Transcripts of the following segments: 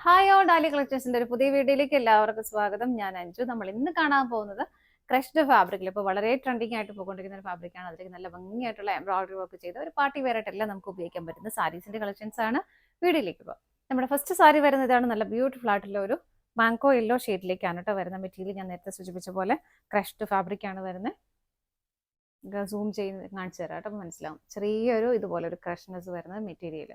Hi all ഡാലി കളക്ഷൻസിന്റെ ഒരു പുതിയ വീഡിയോയിലേക്ക് എല്ലാവർക്കും സ്വാഗതം. ഞാൻ അഞ്ജു. നമ്മൾ ഇന്ന് കാണാൻ പോകുന്നത് ക്രഷ്ഡ് ഫാബ്രിക്കിൽ ഇപ്പോൾ വളരെ ട്രെൻഡിങ് ആയിട്ട് പോയിക്കൊണ്ടിരിക്കുന്ന ഒരു ഫാബ്രിക്കാണ്. അതിലേക്ക് നല്ല ഭംഗിയായിട്ടുള്ള എംബ്രോയിഡറി വർക്ക് ചെയ്ത് ഒരു പാർട്ടി വെയർ ആയിട്ടെല്ലാം നമുക്ക് ഉപയോഗിക്കാൻ പറ്റുന്ന സാരീസിന്റെ കളക്ഷൻസ് ആണ്. വീഡിയോയിലേക്ക് പോകാം. നമ്മുടെ ഫസ്റ്റ് സാരി വരുന്നത് ഇതാണ്. നല്ല ബ്യൂട്ടിഫുൾ ആയിട്ടുള്ള ഒരു മാങ്കോ യെല്ലോ ഷെയ്ഡിലേക്കാണ് കേട്ടോ വരുന്ന മെറ്റീരിയൽ. ഞാൻ നേരത്തെ സൂചിപ്പിച്ച പോലെ ക്രഷ്ഡ് ഫാബ്രിക് ആണ് വരുന്നത്. സൂം ചെയ്ത് കാണിച്ചു തരാം കേട്ടോ, മനസ്സിലാവും. ചെറിയൊരു ഇതുപോലെ ഒരു ക്രഷ്നെസ് വരുന്ന മെറ്റീരിയൽ.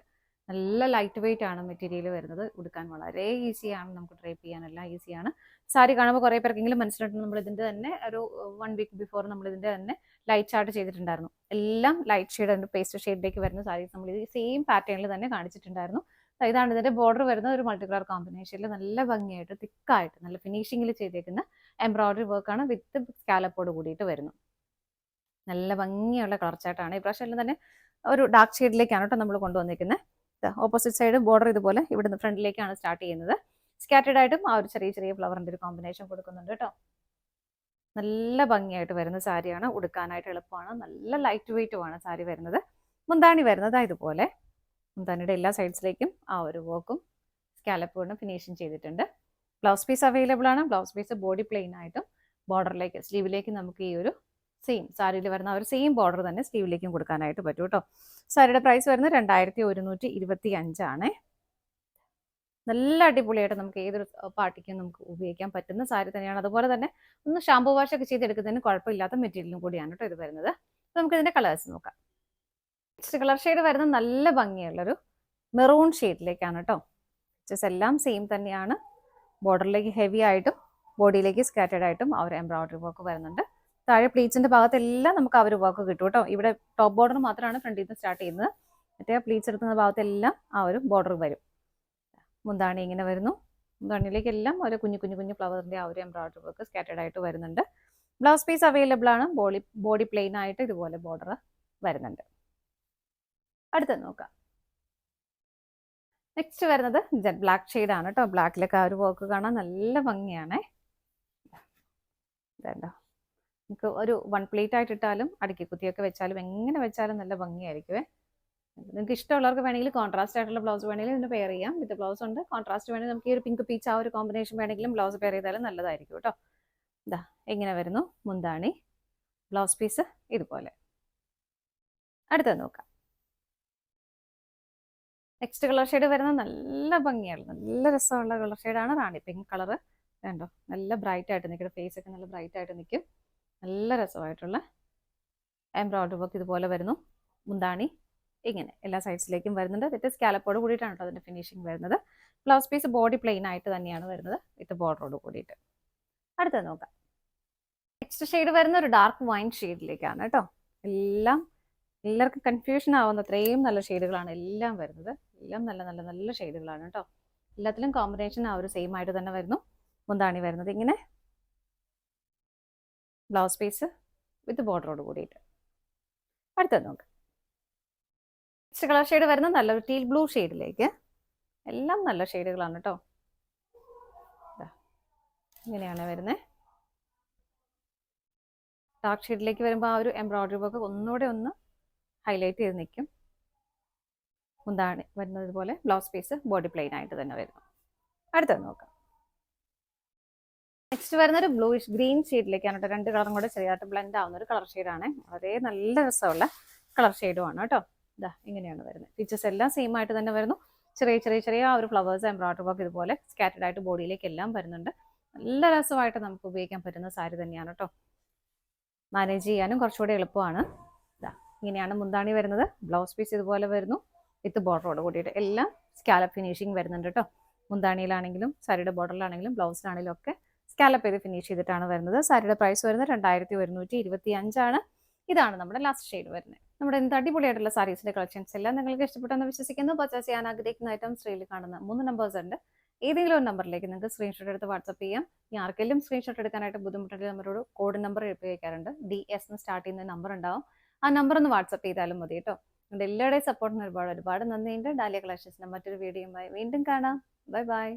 നല്ല ലൈറ്റ് വെയിറ്റ് ആണ് മെറ്റീരിയൽ വരുന്നത്. ഉടുക്കാൻ വളരെ ഈസിയാണ്, നമുക്ക് ഡ്രൈപ്പ് ചെയ്യാനെല്ലാം ഈസിയാണ്. സാരി കാണുമ്പോൾ കുറേ പേർക്കെങ്കിലും മനസ്സിലായിട്ടുണ്ട്. നമ്മൾ ഇതിന്റെ തന്നെ ഒരു 1 വീക്ക് ബിഫോർ നമ്മൾ ഇതിന്റെ തന്നെ ലൈറ്റ് ചാർട്ട് ചെയ്തിട്ടുണ്ടായിരുന്നു. എല്ലാം ലൈറ്റ് ഷെയ്ഡ് പേസ്റ്റ് ഷെയ്ഡിലേക്ക് വരുന്ന സാരീസ് നമ്മൾ ഇത് സെയിം പാറ്റേണിൽ തന്നെ കാണിച്ചിട്ടുണ്ടായിരുന്നു. ഇതാണ് ഇതിന്റെ ബോർഡർ വരുന്നത്. ഒരു മൾട്ടി കളർ കോമ്പിനേഷനിൽ നല്ല ഭംഗിയായിട്ട് തിക്കായിട്ട് നല്ല ഫിനിഷിങ്ങിൽ ചെയ്തേക്കുന്ന എംബ്രോയിഡറി വർക്കാണ് വിത്ത് സ്കാലപ്പോട് കൂടിയിട്ട് വരുന്നു. നല്ല ഭംഗിയുള്ള കളർ ചാർട്ടാണ്. ഈ പ്രാവശ്യം തന്നെ ഒരു ഡാർക്ക് ഷെയ്ഡിലേക്കാണ് കേട്ടോ നമ്മൾ കൊണ്ടുവന്നിരിക്കുന്നത്. ഓപ്പോസിറ്റ് സൈഡ് ബോർഡർ ഇതുപോലെ ഇവിടുന്ന് ഫ്രണ്ടിലേക്കാണ് സ്റ്റാർട്ട് ചെയ്യുന്നത്. സ്കാറ്റേഡ് ആയിട്ടും ആ ഒരു ചെറിയ ചെറിയ ഫ്ലവറിന്റെ ഒരു കോമ്പിനേഷൻ കൊടുക്കുന്നുണ്ട് കേട്ടോ. നല്ല ഭംഗിയായിട്ട് വരുന്ന സാരിയാണ്. ഉടുക്കാനായിട്ട് എളുപ്പമാണ്. നല്ല ലൈറ്റ് വെയിറ്റുമാണ് സാരി വരുന്നത്. മുന്താണി വരുന്നത് ഇതുപോലെ. മുന്താണിയുടെ എല്ലാ സൈഡ്സിലേക്കും ആ ഒരു വർക്കും സ്കാലപ്പ് കൊണ്ട് ഫിനിഷിങ് ചെയ്തിട്ടുണ്ട്. ബ്ലൗസ് പീസ് അവൈലബിൾ ആണ്. ബ്ലൗസ് പീസ് ബോഡി പ്ലെയിൻ ആയിട്ടും ബോർഡറിലേക്ക് സ്ലീവിലേക്ക് നമുക്ക് ഈ ഒരു സെയിം സാരിയിൽ വരുന്ന ആ ഒരു സെയിം ബോർഡർ തന്നെ സ്ലീവിലേക്കും കൊടുക്കാനായിട്ട് പറ്റും കേട്ടോ. സാരിയുടെ പ്രൈസ് വരുന്നത് 2125 നല്ല അടിപൊളിയായിട്ട് നമുക്ക് ഏതൊരു പാർട്ടിക്കും നമുക്ക് ഉപയോഗിക്കാൻ പറ്റുന്ന സാരി തന്നെയാണ്. അതുപോലെ തന്നെ ഒന്ന് ഷാമ്പു വാഷ് ഒക്കെ ചെയ്തെടുക്കുന്നതിന് കുഴപ്പമില്ലാത്ത മെറ്റീരിയലും കൂടിയാണ് കേട്ടോ ഇത് വരുന്നത്. നമുക്ക് ഇതിന്റെ കളേഴ്സ് നോക്കാം. നെക്സ്റ്റ് കളർ ഷെയ്ഡ് വരുന്നത് നല്ല ഭംഗിയുള്ളൊരു മെറൂൺ ഷെയ്ഡിലേക്കാണ് കേട്ടോ. പിക്ചേഴ്സ് എല്ലാം സെയിം തന്നെയാണ്. ബോർഡറിലേക്ക് ഹെവി ആയിട്ടും ബോഡിയിലേക്ക് സ്കാറ്റേഡ് ആയിട്ടും ആ ഒരു എംബ്രോയിഡറി വർക്ക് വരുന്നുണ്ട്. താഴെ പ്ലീറ്റ്സിന്റെ ഭാഗത്തെല്ലാം നമുക്ക് ആ ഒരു വർക്ക് കിട്ടും കേട്ടോ. ഇവിടെ ടോപ്പ് ബോർഡർ മാത്രമാണ് ഫ്രണ്ടിൽ നിന്ന് സ്റ്റാർട്ട് ചെയ്യുന്നത്. മറ്റേ പ്ലീറ്റ്സ് എടുക്കുന്ന ഭാഗത്തെല്ലാം ആ ഒരു ബോർഡർ വരും. മുന്താണി ഇങ്ങനെ വരുന്നു. മുന്താണിയിലേക്ക് എല്ലാം ഒരു കുഞ്ഞു കുഞ്ഞു കുഞ്ഞു ഫ്ലവറിന്റെ ആ ഒരു എംബ്രോയിഡറി വർക്ക് സ്കാറ്റേഡ് ആയിട്ട് വരുന്നുണ്ട്. ബ്ലൗസ് പീസ് അവൈലബിൾ ആണ്. ബോഡി പ്ലെയിൻ ആയിട്ട് ഇതുപോലെ ബോർഡർ വരുന്നുണ്ട്. അടുത്ത നോക്കാം. നെക്സ്റ്റ് വരുന്നത് ജെറ്റ് ബ്ലാക്ക് ഷെയ്ഡ് ആണ് കേട്ടോ. ബ്ലാക്കിലൊക്കെ ആ ഒരു വർക്ക് കാണാൻ നല്ല ഭംഗിയാണേ. ഇതോ നമുക്ക് ഒരു 1 പ്ലേറ്റ് ആയിട്ട് ഇട്ടാലും അടുക്കി കുത്തിയൊക്കെ വെച്ചാലും എങ്ങനെ വെച്ചാലും നല്ല ഭംഗിയായിരിക്കുമേ. നിങ്ങൾക്ക് ഇഷ്ടമുള്ളവർക്ക് വേണമെങ്കിൽ കോൺട്രാസ്റ്റ് ആയിട്ടുള്ള ബ്ലൗസ് വേണമെങ്കിൽ ഇതിന് പെയർ ചെയ്യാം. വിത്ത് ബ്ലൗസ് ഉണ്ട്. കോൺട്രാസ്റ്റ് വേണമെങ്കിൽ നമുക്ക് ഈ ഒരു പിങ്ക് പീച്ച് ആ ഒരു കോമ്പിനേഷൻ വേണമെങ്കിലും ബ്ലൗസ് പെയർ ചെയ്താലും നല്ലതായിരിക്കും കേട്ടോ. ഇതാ എങ്ങനെ വരുന്നു മുന്താണി, ബ്ലൗസ് പീസ് ഇതുപോലെ. അടുത്തത് നോക്കാം. നെക്സ്റ്റ് കളർ ഷെയ്ഡ് വരുന്നത് നല്ല ഭംഗിയാണ്, നല്ല രസമുള്ള കളർ ഷെയ്ഡാണ്. റാണി പിങ്ക് കളറ് കണ്ടോ, നല്ല ബ്രൈറ്റ് ആയിട്ട് നിൽക്കും. ഫേസ് ഒക്കെ നല്ല ബ്രൈറ്റ് ആയിട്ട് നിൽക്കും. നല്ല രസമായിട്ടുള്ള എംബ്രോയിഡറി വർക്ക് ഇതുപോലെ വരുന്നു. മുന്താണി ഇങ്ങനെ എല്ലാ സൈഡ്സിലേക്കും വരുന്നുണ്ട്. വിത്ത് സ്കാലപ്പോട് കൂടിയിട്ടാണ് കേട്ടോ അതിന്റെ ഫിനിഷിങ് വരുന്നത്. ബ്ലൗസ് പീസ് ബോഡി പ്ലെയിൻ ആയിട്ട് തന്നെയാണ് വരുന്നത് വിത്ത് ബോർഡറോട് കൂടിയിട്ട്. അടുത്തത് നോക്കാം. നെക്സ്റ്റ് ഷെയ്ഡ് വരുന്ന ഒരു ഡാർക്ക് വൈൻ ഷെയ്ഡിലേക്കാണ് കേട്ടോ. എല്ലാവർക്കും കൺഫ്യൂഷൻ ആവുന്ന അത്രയും നല്ല ഷെയ്ഡുകളാണ് എല്ലാം വരുന്നത്. എല്ലാം നല്ല നല്ല നല്ല ഷെയ്ഡുകളാണ് കേട്ടോ. എല്ലാത്തിലും കോമ്പിനേഷൻ ആ ഒരു സെയിം ആയിട്ട് തന്നെ വരുന്നു. മുന്താണി വരുന്നത് ഇങ്ങനെ, ബ്ലൗസ് പീസ് വിത്ത് ബോർഡറോട് കൂടിയിട്ട്. അടുത്തത് നോക്കാം. നെക്സ്റ്റ് കളർ ഷെയ്ഡ് വരുന്നത് നല്ലൊരു ടീൽ ബ്ലൂ ഷെയ്ഡിലേക്ക്. എല്ലാം നല്ല ഷെയ്ഡുകളാണ് കേട്ടോ. ഇങ്ങനെയാണ് വരുന്നത്. ഡാർക്ക് ഷെയ്ഡിലേക്ക് വരുമ്പോൾ ആ ഒരു എംബ്രോയിഡറി വർക്ക് ഒന്നുകൂടെ ഒന്ന് ഹൈലൈറ്റ് ചെയ്ത് നിൽക്കും. മുന്താണി വരുന്നത് പോലെ ബ്ലൗസ് പീസ് ബോഡി പ്ലെയിൻ ആയിട്ട് തന്നെ വരുന്നു. അടുത്തത് നോക്കാം. നെക്സ്റ്റ് വരുന്നൊരു ബ്ലൂയിഷ് ഗ്രീൻ ഷെയ്ഡിലേക്കാണ് കേട്ടോ. 2 കളറും കൂടെ ചെറിയായിട്ട് ബ്ലെൻഡ് ആവുന്ന ഒരു കളർ ഷെയ്ഡാണ്. വളരെ നല്ല രസമുള്ള കളർ ഷെയ്ഡുമാണ് കേട്ടോ. ഇതാ ഇങ്ങനെയാണ് വരുന്നത്. ഫീച്ചേഴ്സ് എല്ലാം സെയിം ആയിട്ട് തന്നെ വരുന്നു. ചെറിയ ചെറിയ ചെറിയ ആ ഒരു ഫ്ലവേഴ്സ് എംബ്രോയിഡറി വർക്ക് ഇതുപോലെ സ്കാറ്റേഡ് ആയിട്ട് ബോഡിയിലേക്ക് എല്ലാം വരുന്നുണ്ട്. നല്ല രസമായിട്ട് നമുക്ക് ഉപയോഗിക്കാൻ പറ്റുന്ന സാരി തന്നെയാണ് കേട്ടോ. മാനേജ് ചെയ്യാനും കുറച്ചുകൂടി എളുപ്പമാണ്. ഇതാ ഇങ്ങനെയാണ് മുന്താണി വരുന്നത്. ബ്ലൗസ് പീസ് ഇതുപോലെ വരുന്നു വിത്ത് ബോർഡറോട് കൂടിയിട്ട്. എല്ലാം സ്കാലപ്പ് ഫിനിഷിങ് വരുന്നുണ്ട് കേട്ടോ. മുന്താണിയിലാണെങ്കിലും സാരിയുടെ ബോർഡറിലാണെങ്കിലും ബ്ലൗസിലാണെങ്കിലും ഒക്കെ സ്കാലപ്പ് ചെയ്ത് ഫിനിഷ് ചെയ്തിട്ടാണ് വരുന്നത്. സാരിയുടെ പ്രൈസ് വരുന്നത് 2125. ഇതാണ് നമ്മുടെ ലാസ്റ്റ് ഷെയ്ഡ് വരുന്നത്. നമ്മുടെ എന്ത് അടിപൊളിയായിട്ടുള്ള സാരീസിന്റെ കളക്ഷൻസ് എല്ലാം നിങ്ങൾക്ക് ഇഷ്ടപ്പെട്ടെന്ന് വിശ്വസിക്കുന്നു. പർച്ചേസ് ചെയ്യാൻ ആഗ്രഹിക്കുന്ന ഐറ്റം സ്ക്രീനിൽ കാണുന്ന 3 നമ്പേഴ്സ് ഉണ്ട്. ഏതെങ്കിലും ഒരു നമ്പറിലേക്ക് നിങ്ങൾക്ക് സ്ക്രീൻഷോട്ട് എടുത്ത് വാട്സപ്പ് ചെയ്യാം. ഇനി ആർക്കെങ്കിലും സ്ക്രീൻഷോട്ട് എടുക്കാനായിട്ട് ബുദ്ധിമുട്ടുണ്ടെങ്കിൽ നമ്മളോട് കോഡ് നമ്പർ ഉപയോഗിക്കാറുണ്ട്. DS എന്ന് സ്റ്റാർട്ട് ചെയ്യുന്ന നമ്പർ ഉണ്ടാവും. ആ നമ്പർ ഒന്ന് വാട്സപ്പ് ചെയ്താലും മതി കേട്ടോ. നിങ്ങളുടെ എല്ലാവരുടെയും സപ്പോർട്ടിന് ഒരുപാട് നന്ദിയുണ്ട്. ഡാലിയ കളക്ഷൻസിന്റെ മറ്റൊരു വീഡിയോയുമായി വീണ്ടും കാണാം. Bye bye.